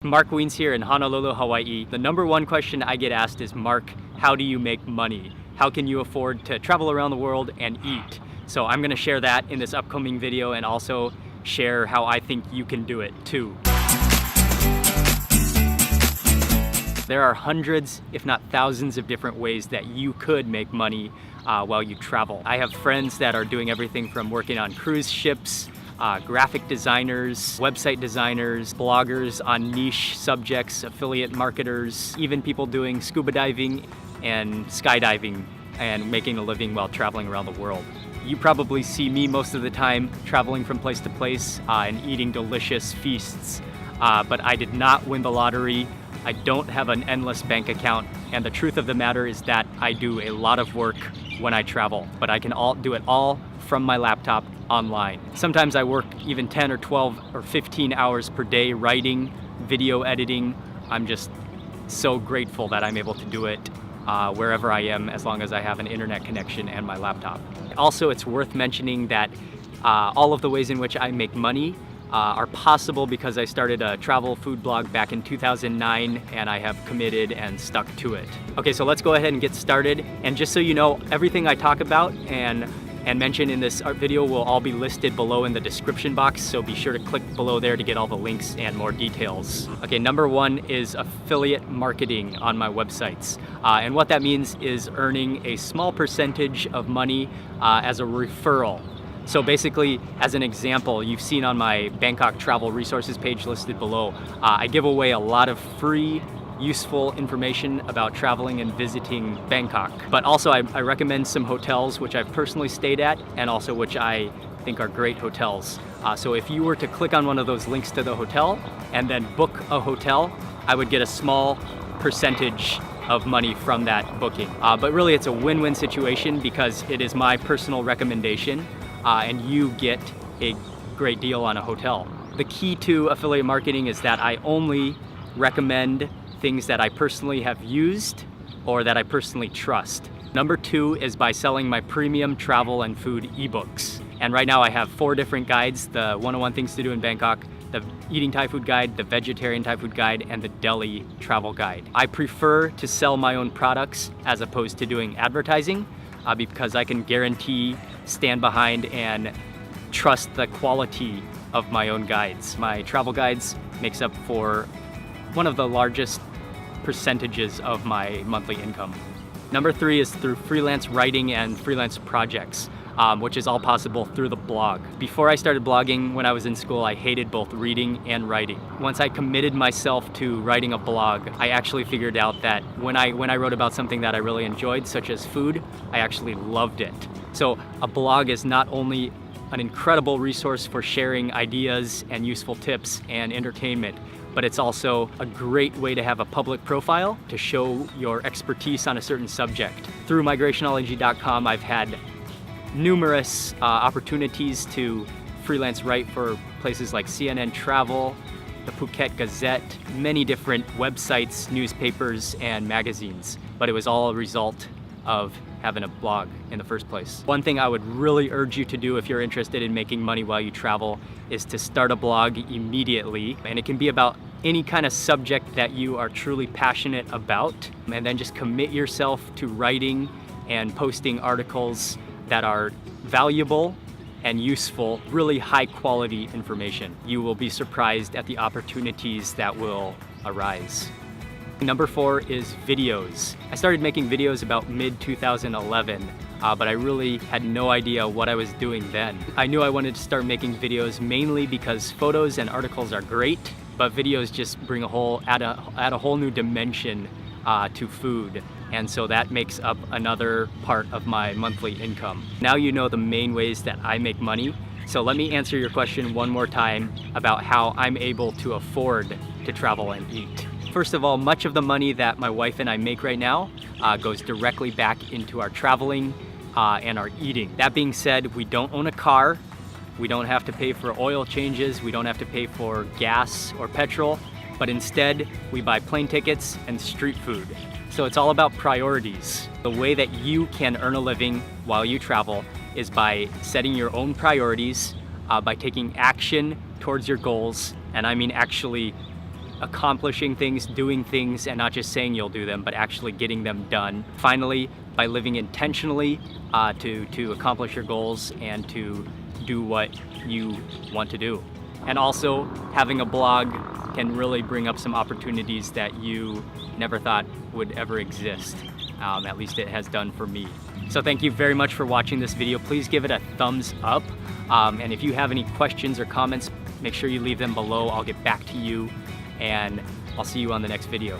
Mark Wiens here in Honolulu, Hawaii. The number one question I get asked is, Mark, how do you make money? How can you afford to travel around the world and eat? So I'm gonna share that in this upcoming video and also share how I think you can do it too. There are hundreds, if not thousands of different ways that you could make money while you travel. I have friends that are doing everything from working on cruise ships, graphic designers, website designers, bloggers on niche subjects, affiliate marketers, even people doing scuba diving and skydiving and making a living while traveling around the world. You probably see me most of the time traveling from place to place and eating delicious feasts, but I did not win the lottery. I don't have an endless bank account, and the truth of the matter is that I do a lot of work when I travel, but I can do it all from my laptop online. Sometimes I work even 10 or 12 or 15 hours per day writing, video editing. I'm just so grateful that I'm able to do it wherever I am, as long as I have an internet connection and my laptop. Also, it's worth mentioning that all of the ways in which I make money are possible because I started a travel food blog back in 2009 and I have committed and stuck to it. Okay, so let's go ahead and get started. And just so you know, everything I talk about and mention in this video will all be listed below in the description box, so be sure to click below there to get all the links and more details. Okay, number one is affiliate marketing on my websites. And what that means is earning a small percentage of money as a referral. So basically, as an example, you've seen on my Bangkok travel resources page listed below, I give away a lot of free, useful information about traveling and visiting Bangkok. But also I recommend some hotels which I've personally stayed at and also which I think are great hotels. So if you were to click on one of those links to the hotel and then book a hotel, I would get a small percentage of money from that booking. But really it's a win-win situation because it is my personal recommendation and you get a great deal on a hotel. The key to affiliate marketing is that I only recommend things that I personally have used or that I personally trust. Number two is by selling my premium travel and food ebooks. And right now I have 4 different guides: the 101 Things to Do in Bangkok, the Eating Thai Food Guide, the Vegetarian Thai Food Guide, and the Delhi Travel Guide. I prefer to sell my own products as opposed to doing advertising because I can guarantee, stand behind, and trust the quality of my own guides. My travel guides makes up for one of the largest percentages of my monthly income. Number 3 is through freelance writing and freelance projects, which is all possible through the blog. Before I started blogging when I was in school, I hated both reading and writing. Once I committed myself to writing a blog, I actually figured out that when I wrote about something that I really enjoyed, such as food, I actually loved it. So a blog is not only an incredible resource for sharing ideas and useful tips and entertainment, but it's also a great way to have a public profile to show your expertise on a certain subject. Through migrationology.com, I've had numerous opportunities to freelance write for places like CNN Travel, the Phuket Gazette, many different websites, newspapers, and magazines. But it was all a result of having a blog in the first place. One thing I would really urge you to do if you're interested in making money while you travel is to start a blog immediately. And it can be about any kind of subject that you are truly passionate about. And then just commit yourself to writing and posting articles that are valuable and useful, really high quality information. You will be surprised at the opportunities that will arise. Number 4 is videos. I started making videos about mid-2011, but I really had no idea what I was doing then. I knew I wanted to start making videos mainly because photos and articles are great, but videos just bring add a whole new dimension to food. And so that makes up another part of my monthly income. Now you know the main ways that I make money. So let me answer your question one more time about how I'm able to afford to travel and eat. First of all, much of the money that my wife and I make right now goes directly back into our traveling and our eating. That being said, we don't own a car. We don't have to pay for oil changes. We don't have to pay for gas or petrol, but instead we buy plane tickets and street food. So it's all about priorities. The way that you can earn a living while you travel is by setting your own priorities, by taking action towards your goals, and I mean actually accomplishing things, doing things, and not just saying you'll do them, but actually getting them done. Finally, by living intentionally to accomplish your goals and to do what you want to do. And also, having a blog can really bring up some opportunities that you never thought would ever exist. At least it has done for me. So thank you very much for watching this video. Please give it a thumbs up. And if you have any questions or comments, make sure you leave them below. I'll get back to you, and I'll see you on the next video.